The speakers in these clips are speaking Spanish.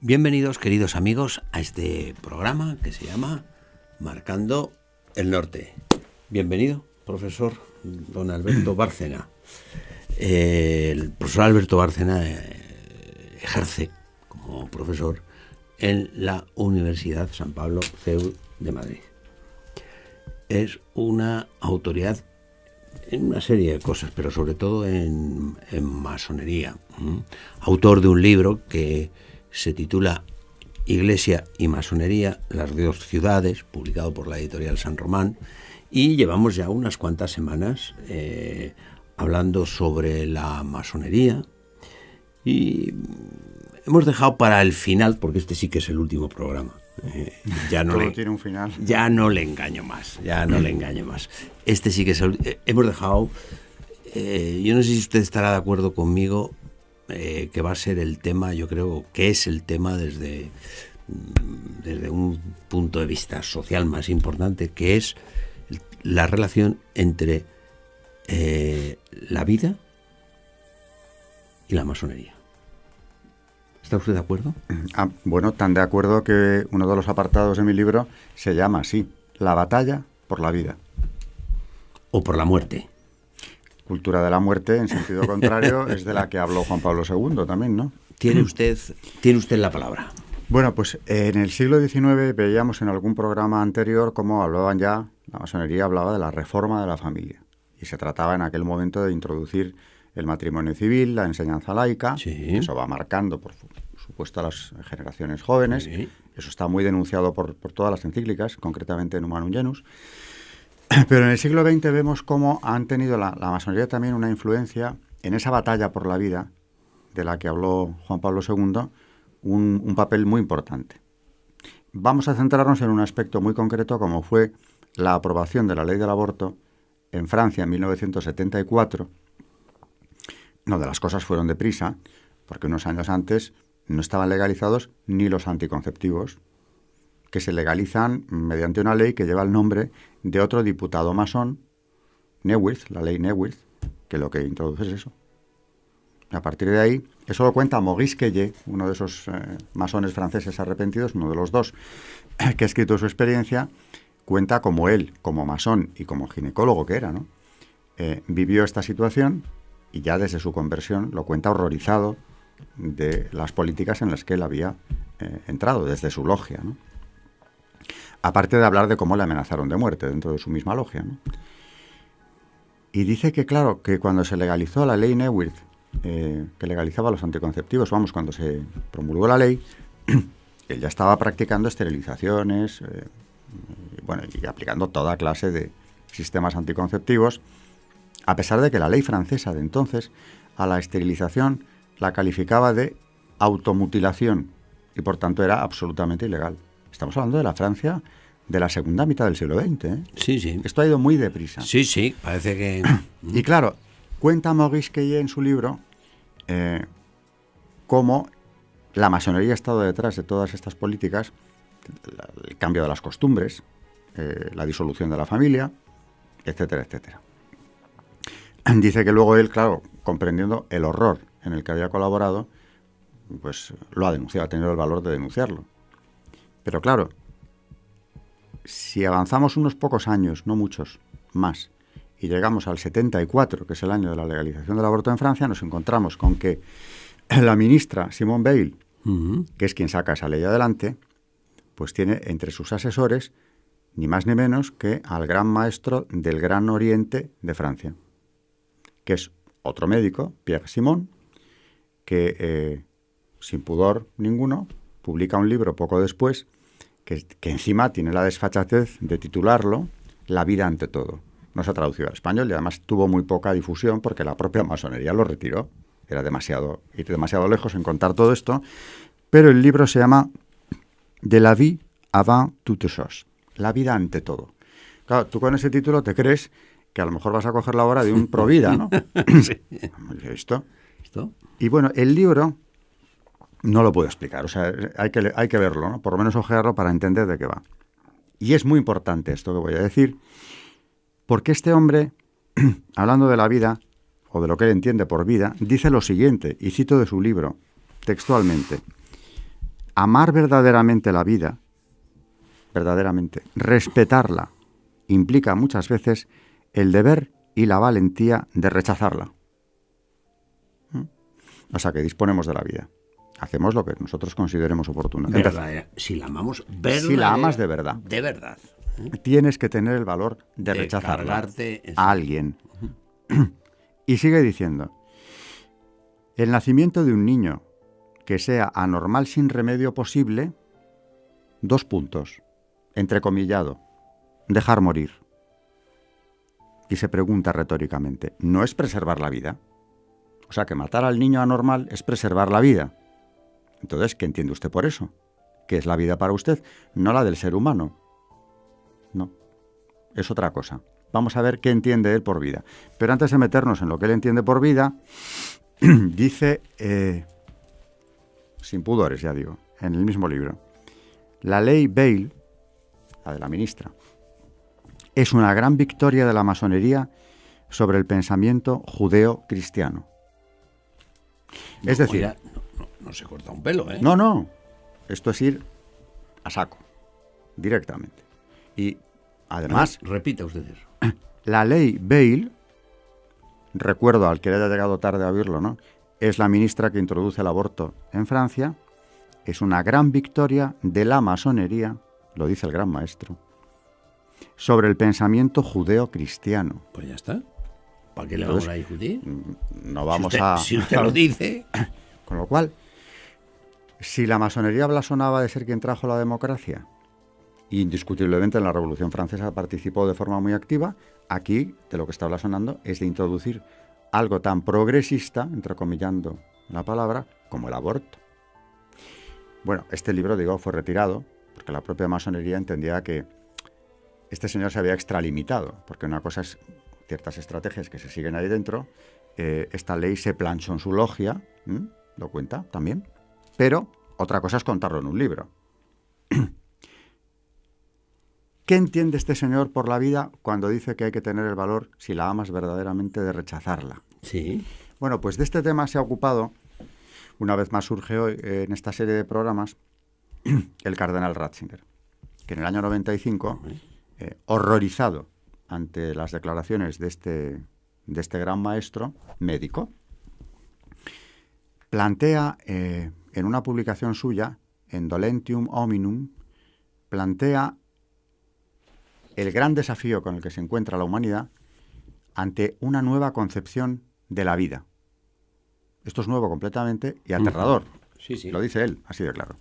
Bienvenidos, queridos amigos, a este programa que se llama Marcando el Norte. Bienvenido, profesor don Alberto Bárcena. El profesor Alberto Bárcena ejerce como profesor en la Universidad San Pablo CEU de Madrid. Es una autoridad en una serie de cosas, pero sobre todo en masonería. Autor de un libro que se titula Iglesia y Masonería, las dos ciudades, publicado por la editorial San Román, y llevamos ya unas cuantas semanas hablando sobre la masonería, y hemos dejado para el final, porque este sí que es el último programa. Todo tiene un final. Ya no le engaño más. Este sí que es hemos dejado, yo no sé si usted estará de acuerdo conmigo, que va a ser el tema, yo creo que es el tema desde un punto de vista social más importante, que es la relación entre la vida y la masonería. ¿Está usted de acuerdo? Bueno, tan de acuerdo que uno de los apartados de mi libro se llama así: La batalla por la vida. O por la muerte. Cultura de la muerte, en sentido contrario, es de la que habló Juan Pablo II también, ¿no? Tiene usted la palabra. Bueno, pues en el siglo XIX veíamos en algún programa anterior cómo hablaban ya, la masonería hablaba de la reforma de la familia. Y se trataba en aquel momento de introducir el matrimonio civil, la enseñanza laica. Sí. Eso va marcando, por supuesto, a las generaciones jóvenes. Sí. Eso está muy denunciado por todas las encíclicas, concretamente en Humanum Genus. Pero en el siglo XX vemos cómo han tenido la masonería también una influencia en esa batalla por la vida de la que habló Juan Pablo II, un papel muy importante. Vamos a centrarnos en un aspecto muy concreto, como fue la aprobación de la ley del aborto en Francia en 1974. No, de las cosas fueron deprisa, porque unos años antes no estaban legalizados ni los anticonceptivos, que se legalizan mediante una ley que lleva el nombre de otro diputado masón, Neuwirth, la ley Neuwirth, que lo que introduce es eso. A partir de ahí, eso lo cuenta Maurice Queye, uno de esos masones franceses arrepentidos, uno de los dos, que ha escrito su experiencia, cuenta cómo él, como masón y como ginecólogo que era, ¿no? Vivió esta situación y ya desde su conversión lo cuenta horrorizado de las políticas en las que él había entrado, desde su logia, ¿no? Aparte de hablar de cómo le amenazaron de muerte dentro de su misma logia, ¿no? Y dice que, claro, que cuando se legalizó la ley Neuwirth, que legalizaba los anticonceptivos, cuando se promulgó la ley, él ya estaba practicando esterilizaciones, y aplicando toda clase de sistemas anticonceptivos, a pesar de que la ley francesa de entonces a la esterilización la calificaba de automutilación y por tanto era absolutamente ilegal. Estamos hablando de la Francia de la segunda mitad del siglo XX, ¿eh? Sí, sí. Esto ha ido muy deprisa. Sí, parece que... Y claro, cuenta Maurice Queye en su libro cómo la masonería ha estado detrás de todas estas políticas, el cambio de las costumbres, la disolución de la familia, etcétera, etcétera. Dice que luego él, claro, comprendiendo el horror en el que había colaborado, pues lo ha denunciado, ha tenido el valor de denunciarlo. Pero claro, si avanzamos unos pocos años, no muchos, más, y llegamos al 74, que es el año de la legalización del aborto en Francia, nos encontramos con que la ministra Simone Veil, que es quien saca esa ley adelante, pues tiene entre sus asesores ni más ni menos que al gran maestro del Gran Oriente de Francia, que es otro médico, Pierre Simon, que sin pudor ninguno publica un libro poco después que encima tiene la desfachatez de titularlo La vida ante todo. No se ha traducido al español y además tuvo muy poca difusión porque la propia masonería lo retiró. Era ir demasiado lejos en contar todo esto. Pero el libro se llama De la vie avant toute chose. La vida ante todo. Claro, tú con ese título te crees que a lo mejor vas a coger la obra de un provida, ¿no? Sí. ¿Esto? Y bueno, el libro no lo puedo explicar, o sea, hay que verlo, ¿no? Por lo menos ojearlo para entender de qué va. Y es muy importante esto que voy a decir, porque este hombre, hablando de la vida, o de lo que él entiende por vida, dice lo siguiente, y cito de su libro, textualmente: amar verdaderamente la vida, verdaderamente, respetarla, implica muchas veces el deber y la valentía de rechazarla. O sea, que disponemos de la vida. Hacemos lo que nosotros consideremos oportuno. Si la amamos verdadera, si la amas de verdad. De verdad. Tienes que tener el valor de rechazarla a alguien. Y sigue diciendo, el nacimiento de un niño que sea anormal sin remedio posible, 2 puntos, entrecomillado, dejar morir. Y se pregunta retóricamente, ¿no es preservar la vida? O sea, que matar al niño anormal es preservar la vida. Entonces, ¿qué entiende usted por eso? ¿Qué es la vida para usted? No la del ser humano. No, es otra cosa. Vamos a ver qué entiende él por vida. Pero antes de meternos en lo que él entiende por vida, dice, sin pudores ya digo, en el mismo libro, la ley Bale, la de la ministra, es una gran victoria de la masonería sobre el pensamiento judeo-cristiano. Es decir... Oiga, no se corta un pelo, ¿eh? No. Esto es ir a saco, directamente. Y además... Repita usted eso. La ley Bale, recuerdo al que le haya llegado tarde a oírlo, ¿no? Es la ministra que introduce el aborto en Francia. Es una gran victoria de la masonería, lo dice el gran maestro, sobre el pensamiento judeo-cristiano. Pues ya está. ¿Para qué le vamos a discutir? No vamos si usted lo dice. Con lo cual, si la masonería blasonaba de ser quien trajo la democracia, indiscutiblemente en la Revolución Francesa participó de forma muy activa, aquí de lo que está blasonando es de introducir algo tan progresista, entrecomillando la palabra, como el aborto. Bueno, este libro, digo, fue retirado porque la propia masonería entendía que este señor se había extralimitado, porque una cosa es ciertas estrategias que se siguen ahí dentro, esta ley se planchó en su logia, lo cuenta también, pero otra cosa es contarlo en un libro. ¿Qué entiende este señor por la vida cuando dice que hay que tener el valor, si la amas verdaderamente, de rechazarla? Sí. Bueno, pues de este tema se ha ocupado, una vez más surge hoy en esta serie de programas, el cardenal Ratzinger, que en el año 95, horrorizado ante las declaraciones de este gran maestro médico, plantea en una publicación suya, en Dolentium Hominum, plantea el gran desafío con el que se encuentra la humanidad ante una nueva concepción de la vida. Esto es nuevo completamente y aterrador. Sí. Lo dice él, así de claro.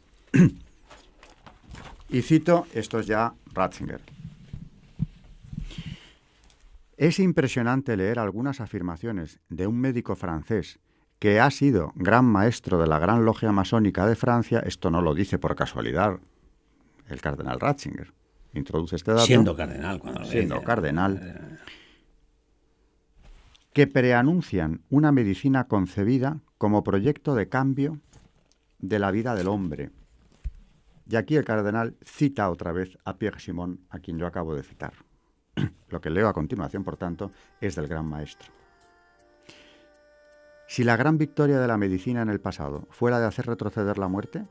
Y cito, esto es ya Ratzinger. Es impresionante leer algunas afirmaciones de un médico francés que ha sido gran maestro de la Gran Logia Masónica de Francia. Esto no lo dice por casualidad el cardenal Ratzinger. Introduce este dato. Siendo cardenal. Cardenal. Que preanuncian una medicina concebida como proyecto de cambio de la vida del hombre. Y aquí el cardenal cita otra vez a Pierre Simon, a quien yo acabo de citar. Lo que leo a continuación, por tanto, es del gran maestro. Si la gran victoria de la medicina en el pasado fue la de hacer retroceder la muerte,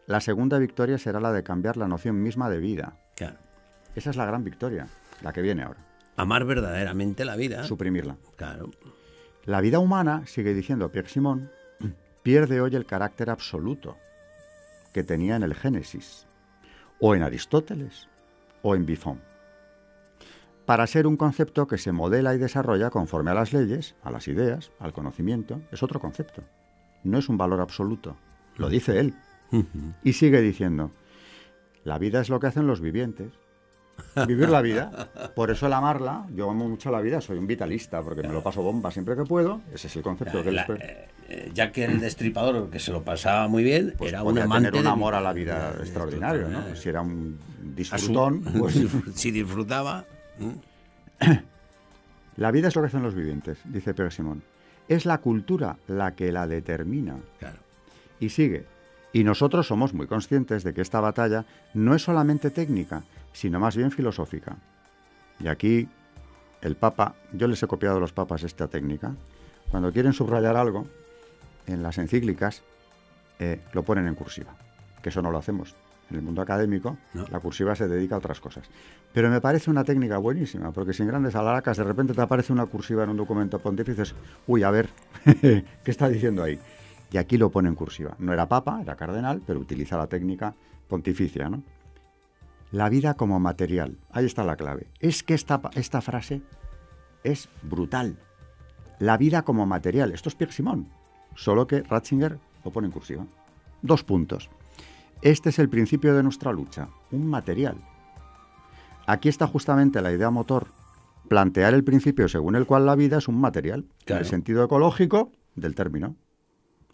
la segunda victoria será la de cambiar la noción misma de vida. Claro. Esa es la gran victoria, la que viene ahora. Amar verdaderamente la vida. Suprimirla. Claro. La vida humana, sigue diciendo Pierre Simon, pierde hoy el carácter absoluto que tenía en el Génesis, o en Aristóteles, o en Buffon, para ser un concepto que se modela y desarrolla conforme a las leyes, a las ideas, al conocimiento. Es otro concepto. No es un valor absoluto. Lo dice él. Y sigue diciendo, la vida es lo que hacen los vivientes. Vivir la vida. Por eso el amarla, yo amo mucho la vida, soy un vitalista, porque me lo paso bomba siempre que puedo. Ese es el concepto que él ya que el destripador, que se lo pasaba muy bien, pues era un amante tener un amor a la vida extraordinario, ¿no? Si era un disfrutón, pues... si disfrutaba... La vida es lo que hacen los vivientes, dice Pierre Simon. Es la cultura la que la determina. Claro. Y sigue. Y nosotros somos muy conscientes de que esta batalla no es solamente técnica, sino más bien filosófica. Y aquí el Papa, yo les he copiado a los papas esta técnica. Cuando quieren subrayar algo, en las encíclicas lo ponen en cursiva. que eso no lo hacemos. En el mundo académico, No. la cursiva se dedica a otras cosas. Pero me parece una técnica buenísima, porque sin grandes alharacas de repente te aparece una cursiva en un documento pontificio y dices, uy, a ver, ¿qué está diciendo ahí? Y aquí lo pone en cursiva. No era papa, era cardenal, pero utiliza la técnica pontificia, ¿no? La vida como material. Ahí está la clave. Es que esta frase es brutal. La vida como material. Esto es Pierre Simon, solo que Ratzinger lo pone en cursiva. 2 puntos. Este es el principio de nuestra lucha, un material. Aquí está justamente la idea motor, plantear el principio según el cual la vida es un material, Claro. en el sentido ecológico del término.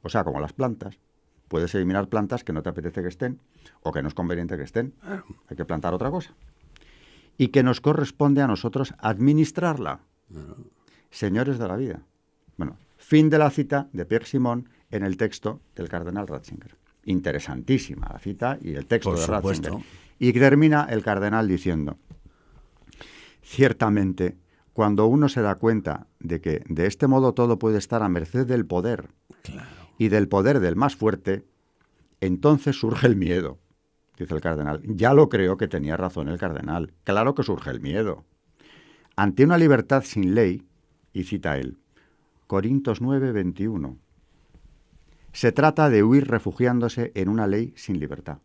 O sea, como las plantas. Puedes eliminar plantas que no te apetece que estén o que no es conveniente que estén. Hay que plantar otra cosa. Y que nos corresponde a nosotros administrarla. Señores de la vida. Bueno, fin de la cita de Pierre Simon en el texto del cardenal Ratzinger. Interesantísima la cita y el texto Por de supuesto. Ratzinger. Y termina el cardenal diciendo, ciertamente, cuando uno se da cuenta de que de este modo todo puede estar a merced del poder y del poder del más fuerte, entonces surge el miedo, dice el cardenal. Ya lo creo que tenía razón el cardenal. Claro que surge el miedo. Ante una libertad sin ley, y cita él, Corintios 9, 21, se trata de huir refugiándose en una ley sin libertad.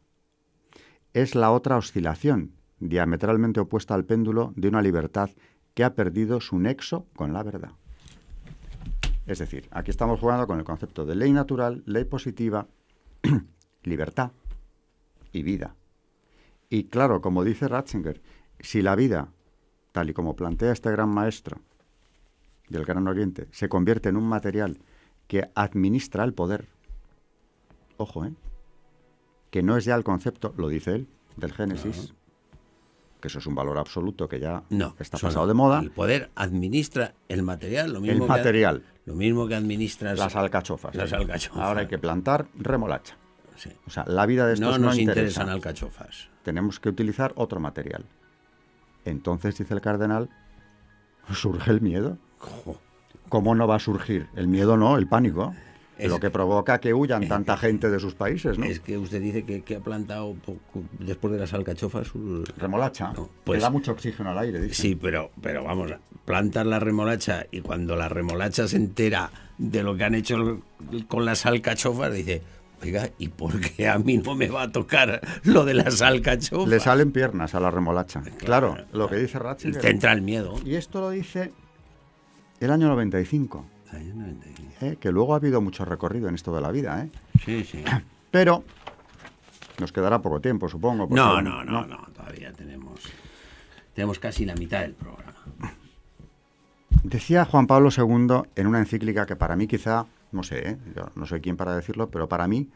Es la otra oscilación, diametralmente opuesta al péndulo de una libertad que ha perdido su nexo con la verdad. Es decir, aquí estamos jugando con el concepto de ley natural, ley positiva, libertad y vida. Y claro, como dice Ratzinger, si la vida, tal y como plantea este gran maestro del Gran Oriente, se convierte en un material que administra el poder, ojo, que no es ya el concepto, lo dice él, del Génesis, que eso es un valor absoluto que ya está pasado de moda. El poder administra el material, lo mismo El material. Lo mismo que administras las alcachofas. Las alcachofas. Ahora hay que plantar remolacha. Sí. O sea, la vida de estos no no nos interesa. interesan alcachofas. Tenemos que utilizar otro material. Entonces, dice el cardenal, surge el miedo. ¿Cómo no va a surgir? El miedo no, el pánico. Lo que provoca que huyan tanta gente de sus países, ¿no? Es que usted dice que ha plantado después de las alcachofas remolacha. No, pues, que da mucho oxígeno al aire, dice. Sí, pero vamos, plantas la remolacha y cuando la remolacha se entera de lo que han hecho con las alcachofas, dice, oiga, ¿y por qué a mí no me va a tocar lo de las alcachofas? Le salen piernas a la remolacha. Claro, lo que dice Ratzinger. Te entra el miedo. Y esto lo dice el año 95. Que luego ha habido mucho recorrido en esto de la vida, Sí, sí. Pero nos quedará poco tiempo, supongo. No, todavía tenemos casi la mitad del programa. Decía Juan Pablo II en una encíclica que para mí quizá, no sé, yo no soy quien para decirlo, pero para mí,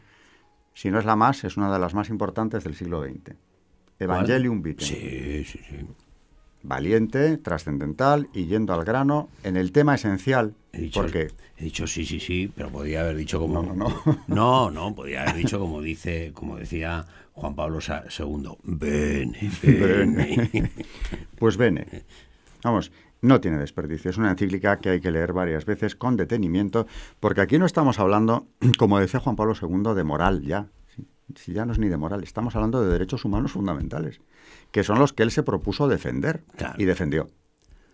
si no es la más, es una de las más importantes del siglo XX. Evangelium Vitae. Sí. Valiente, trascendental y yendo al grano en el tema esencial. He dicho sí, pero podía haber dicho como... No, podía haber dicho como decía Juan Pablo II. Bene. Pues bene. Vamos, no tiene desperdicio. Es una encíclica que hay que leer varias veces con detenimiento, porque aquí no estamos hablando, como decía Juan Pablo II, de moral ya. Si ya no es ni de moral, estamos hablando de derechos humanos fundamentales, que son los que él se propuso defender, claro. Y defendió.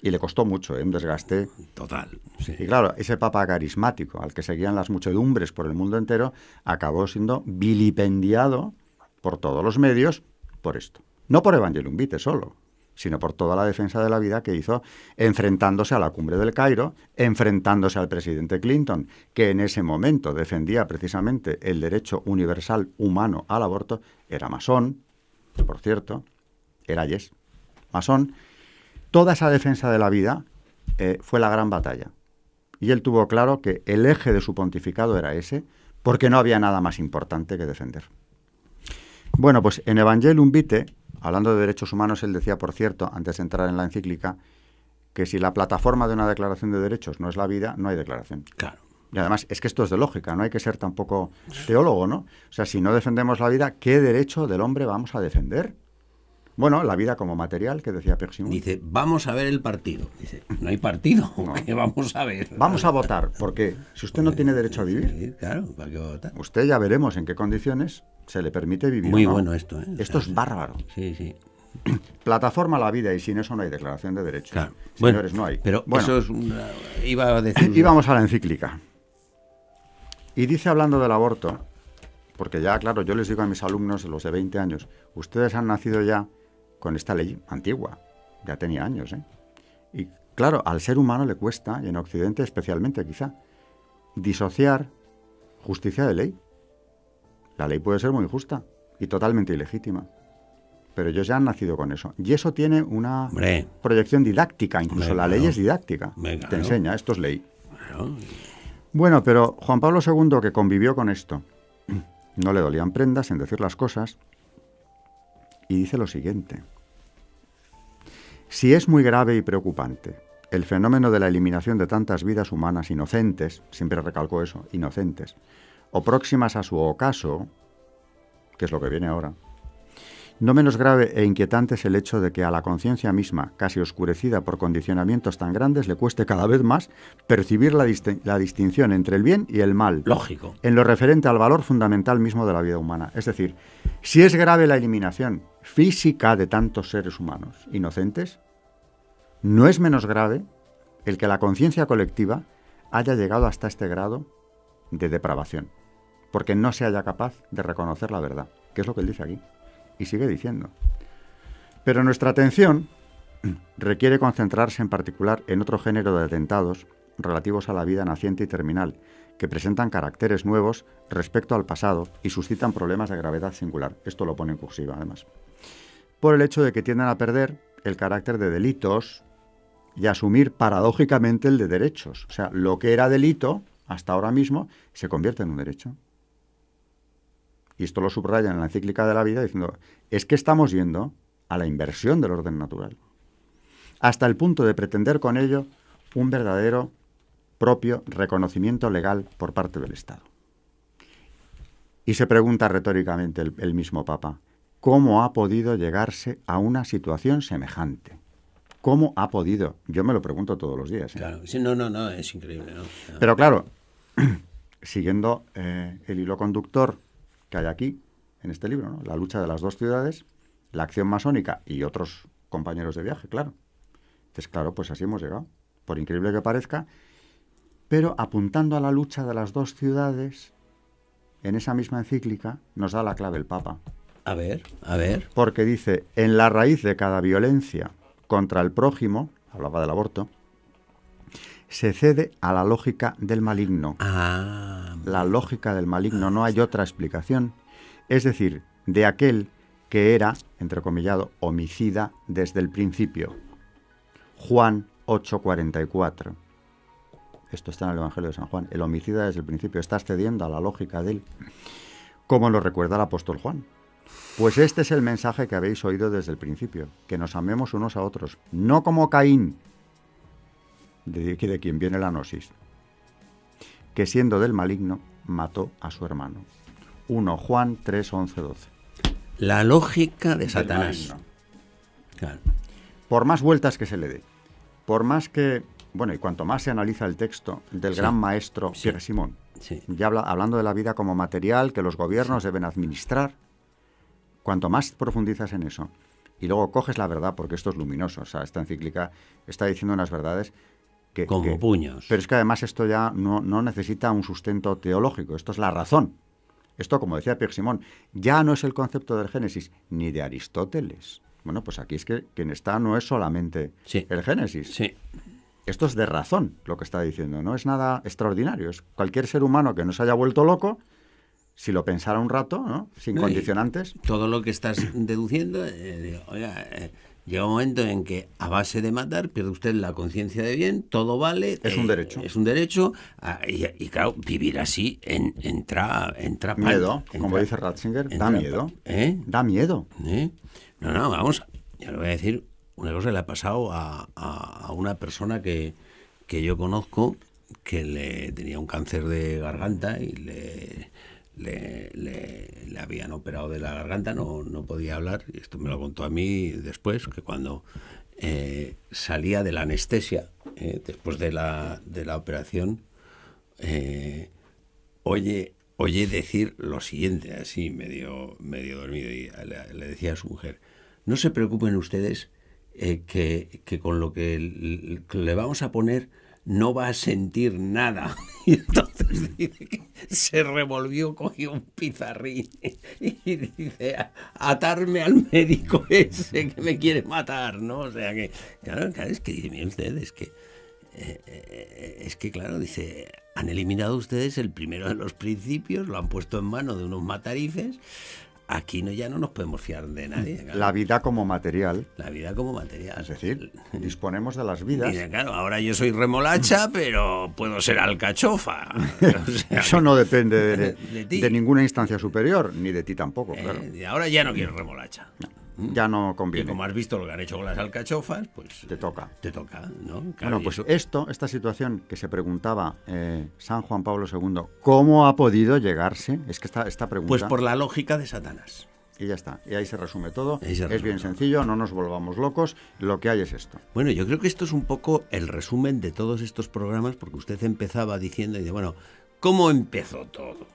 Y le costó mucho, un desgaste. Total. Sí. Y claro, ese papa carismático al que seguían las muchedumbres por el mundo entero, acabó siendo vilipendiado por todos los medios por esto. No por Evangelium Vitae solo, sino por toda la defensa de la vida que hizo enfrentándose a la cumbre del Cairo, enfrentándose al presidente Clinton, que en ese momento defendía precisamente el derecho universal humano al aborto, era masón, por cierto, era masón. Toda esa defensa de la vida fue la gran batalla. Y él tuvo claro que el eje de su pontificado era ese, porque no había nada más importante que defender. Bueno, pues en Evangelium Vitae, hablando de derechos humanos, él decía, por cierto, antes de entrar en la encíclica, que si la plataforma de una declaración de derechos no es la vida, no hay declaración. Claro. Y además, es que esto es de lógica, no hay que ser tampoco teólogo, ¿no? O sea, si no defendemos la vida, ¿qué derecho del hombre vamos a defender? Bueno, la vida como material, que decía Pierre Simon. Dice, vamos a ver el partido. Dice, no hay partido, no. ¿Qué vamos a ver? Vamos a votar, porque si usted no tiene derecho a vivir, sí, claro, ¿para qué votar? Usted ya veremos en qué condiciones se le permite vivir Muy o no. bueno esto, ¿eh? Esto es bárbaro. Sí, sí. Plataforma a la vida, y sin eso no hay declaración de derechos. Claro. Señores, Bueno, no hay. Pero bueno, eso es iba a decir... y vamos a la encíclica. Y dice, hablando del aborto, porque ya, claro, yo les digo a mis alumnos, los de 20 años, ustedes han nacido ya con esta ley antigua, ya tenía años, ¿eh? Y claro, al ser humano le cuesta, y en Occidente especialmente quizá, disociar justicia de ley. La ley puede ser muy justa y totalmente ilegítima, pero ellos ya han nacido con eso. Y eso tiene una proyección didáctica, incluso la ley es didáctica. Te enseña, esto es ley. Bueno, pero Juan Pablo II, que convivió con esto, no le dolían prendas en decir las cosas, y dice lo siguiente: si es muy grave y preocupante el fenómeno de la eliminación de tantas vidas humanas inocentes, siempre recalcó eso, inocentes, o próximas a su ocaso, que es lo que viene ahora, no menos grave e inquietante es el hecho de que a la conciencia misma, casi oscurecida por condicionamientos tan grandes, le cueste cada vez más percibir la distinción entre el bien y el mal. Lógico. En lo referente al valor fundamental mismo de la vida humana. Es decir, si es grave la eliminación física de tantos seres humanos inocentes, no es menos grave el que la conciencia colectiva haya llegado hasta este grado de depravación, porque no se haya capaz de reconocer la verdad, que es lo que él dice aquí. Y sigue diciendo: pero nuestra atención requiere concentrarse en particular en otro género de atentados relativos a la vida naciente y terminal, que presentan caracteres nuevos respecto al pasado y suscitan problemas de gravedad singular. Esto lo pone en cursiva, además. Por el hecho de que tienden a perder el carácter de delitos y asumir paradójicamente el de derechos. O sea, lo que era delito hasta ahora mismo se convierte en un derecho. Y esto lo subraya en la encíclica de la vida diciendo, es que estamos yendo a la inversión del orden natural, hasta el punto de pretender con ello un verdadero propio reconocimiento legal por parte del Estado. Y se pregunta retóricamente el mismo Papa, ¿cómo ha podido llegarse a una situación semejante? ¿Cómo ha podido? Yo me lo pregunto todos los días, ¿eh? Claro, sí, no, es increíble, ¿no? Pero claro, siguiendo el hilo conductor que hay aquí, en este libro, ¿no? La lucha de las dos ciudades, la acción masónica y otros compañeros de viaje, claro. Entonces, claro, pues así hemos llegado, por increíble que parezca, pero apuntando a la lucha de las dos ciudades, en esa misma encíclica nos da la clave el Papa. A ver. Porque dice, en la raíz de cada violencia contra el prójimo, hablaba del aborto, se cede a la lógica del maligno. La lógica del maligno, no hay otra explicación. Es decir, de aquel que era, entrecomillado, homicida desde el principio. Juan 8:44. Esto está en el Evangelio de San Juan. El homicida desde el principio está cediendo a la lógica de él, como lo recuerda el apóstol Juan. Pues este es el mensaje que habéis oído desde el principio, que nos amemos unos a otros, no como Caín, de quien viene la gnosis, que siendo del maligno, mató a su hermano. 1 Juan 3:11-12. La lógica de Satanás. Claro. Por más vueltas que se le dé, por más que... Bueno, y cuanto más se analiza el texto del gran maestro Pierre Simon, ya hablando de la vida como material que los gobiernos deben administrar, cuanto más profundizas en eso, y luego coges la verdad, porque esto es luminoso, o sea, esta encíclica está diciendo unas verdades como puños. Pero es que además esto ya no necesita un sustento teológico, esto es la razón. Esto, como decía Pierre Simon, ya no es el concepto del Génesis, ni de Aristóteles. Bueno, pues aquí es que quien está no es solamente el Génesis. Sí. Esto es de razón lo que está diciendo, no es nada extraordinario. Es cualquier ser humano que no se haya vuelto loco, si lo pensara un rato, ¿no? Sin condicionantes. Todo lo que estás deduciendo, llega un momento en que a base de matar pierde usted la conciencia de bien, todo vale. Es un derecho. Es un derecho. Y claro, vivir así entra miedo, como dice Ratzinger, da miedo. Da miedo. No, vamos, ya le voy a decir, una cosa le ha pasado a una persona que yo conozco que le tenía un cáncer de garganta y le habían operado de la garganta, no podía hablar, y esto me lo contó a mí después, que cuando salía de la anestesia, después de la operación, oye oye decir lo siguiente, así medio dormido, y le decía a su mujer: no se preocupen ustedes, que con lo que le vamos a poner no va a sentir nada. Y entonces dice que se revolvió, cogió un pizarrín y dice: atarme al médico ese que me quiere matar, ¿no? O sea que, claro, es que dime usted, es que claro, dice, han eliminado ustedes el primero de los principios, lo han puesto en manos de unos matarifes. Aquí ya no nos podemos fiar de nadie. Claro. La vida como material. La vida como material. Es decir, disponemos de las vidas. Dice, claro, ahora yo soy remolacha, pero puedo ser alcachofa. O sea, eso no depende de ninguna instancia superior, ni de ti tampoco, claro. Ahora ya no quiero remolacha. Ya no conviene. Y como has visto lo que han hecho con las alcachofas, pues... Te toca. Te toca, ¿no? Claro, bueno, pues esta situación que se preguntaba San Juan Pablo II, ¿cómo ha podido llegarse? Es que esta pregunta... Pues por la lógica de Satanás. Y ya está. Y ahí se resume todo. Es bien sencillo, no nos volvamos locos. Lo que hay es esto. Bueno, yo creo que esto es un poco el resumen de todos estos programas, porque usted empezaba diciendo, y dice, bueno, ¿cómo empezó todo?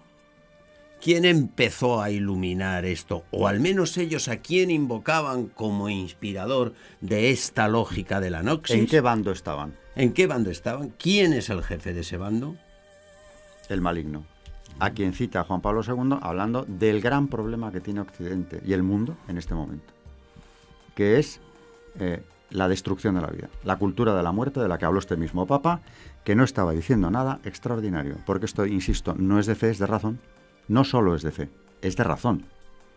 ¿Quién empezó a iluminar esto? O al menos ellos, ¿a quién invocaban como inspirador de esta lógica de la noxis? ¿En qué bando estaban? ¿En qué bando estaban? ¿Quién es el jefe de ese bando? El maligno. A quien cita Juan Pablo II hablando del gran problema que tiene Occidente y el mundo en este momento, que es la destrucción de la vida, la cultura de la muerte de la que habló este mismo Papa, que no estaba diciendo nada extraordinario, porque esto, insisto, no es de fe, es de razón. No solo es de fe, es de razón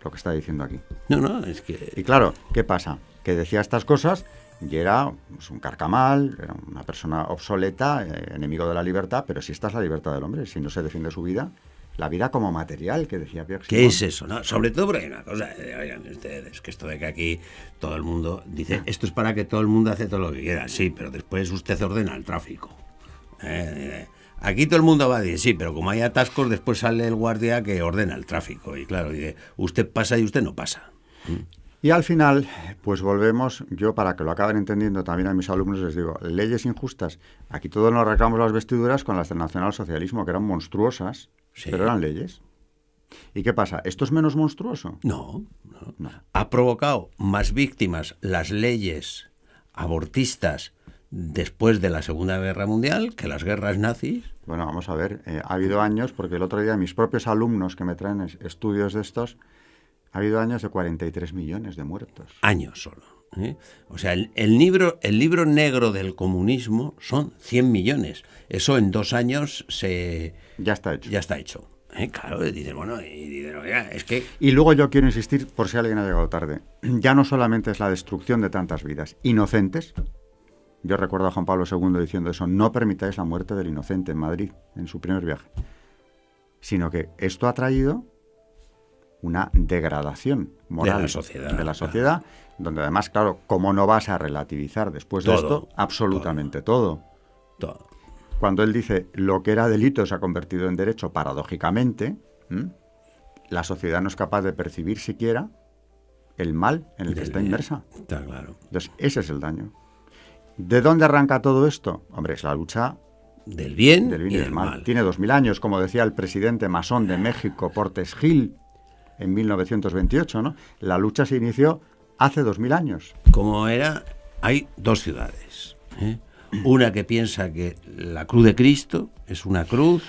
lo que está diciendo aquí. No, es que... Y claro, ¿qué pasa? Que decía estas cosas y era pues, un carcamal, era una persona obsoleta, enemigo de la libertad, pero si esta es la libertad del hombre, si no se defiende su vida, la vida como material, que decía Pierre Simon. ¿Qué es eso? ¿No? Sobre todo porque hay una cosa, oigan ustedes, que esto de que aquí todo el mundo dice, esto es para que todo el mundo hace todo lo que quiera, sí, pero después usted ordena el tráfico. Aquí todo el mundo va a decir, sí, pero como hay atascos, después sale el guardia que ordena el tráfico. Y claro, dice, usted pasa y usted no pasa. Y al final, pues volvemos, yo para que lo acaben entendiendo también a mis alumnos les digo, leyes injustas. Aquí todos nos arrancamos las vestiduras con las del nacionalsocialismo, que eran monstruosas, sí, pero eran leyes. ¿Y qué pasa? ¿Esto es menos monstruoso? No. Ha provocado más víctimas las leyes abortistas después de la Segunda Guerra Mundial que las guerras nazis. Bueno, vamos a ver, ha habido años, porque el otro día mis propios alumnos que me traen estudios de estos, ha habido años de 43 millones de muertos. Años solo. O sea, el libro negro del comunismo son 100 millones. Eso en 2 años ya está hecho. Claro, dicen, bueno, es que... Y luego yo quiero insistir, por si alguien ha llegado tarde, ya no solamente es la destrucción de tantas vidas inocentes. Yo recuerdo a Juan Pablo II diciendo eso, no permitáis la muerte del inocente en Madrid, en su primer viaje. Sino que esto ha traído una degradación moral de la sociedad, donde además, claro, ¿cómo no vas a relativizar después de esto? Absolutamente todo. Cuando él dice, lo que era delito se ha convertido en derecho, paradójicamente, la sociedad no es capaz de percibir siquiera el mal en el que está inmersa. Está claro. Entonces, ese es el daño. ¿De dónde arranca todo esto? Hombre, es la lucha del bien y del mal. Tiene 2000 años, como decía el presidente masón de México, Portes Gil, en 1928, ¿no? La lucha se inició hace 2000 años. Como era, hay 2 ciudades. Una que piensa que la cruz de Cristo es una cruz.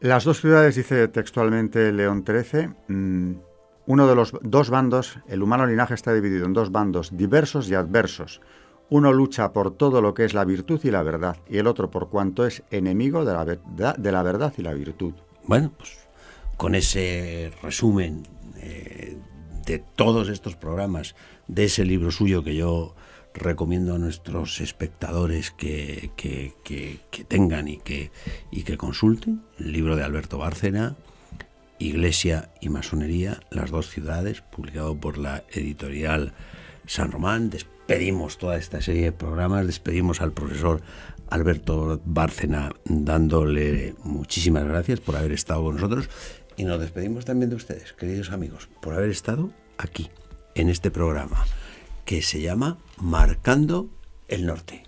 Las 2 ciudades, dice textualmente León XIII, uno de los 2 bandos, el humano linaje está dividido en 2 bandos diversos y adversos. Uno lucha por todo lo que es la virtud y la verdad, y el otro por cuanto es enemigo de la verdad y la virtud. Bueno, pues con ese resumen de todos estos programas, de ese libro suyo que yo recomiendo a nuestros espectadores que tengan y que consulten, el libro de Alberto Bárcena, Iglesia y Masonería, las 2 ciudades, publicado por la editorial San Román. Despedimos toda esta serie de programas, despedimos al profesor Alberto Bárcena dándole muchísimas gracias por haber estado con nosotros, y nos despedimos también de ustedes, queridos amigos, por haber estado aquí, en este programa, que se llama Marcando el Norte.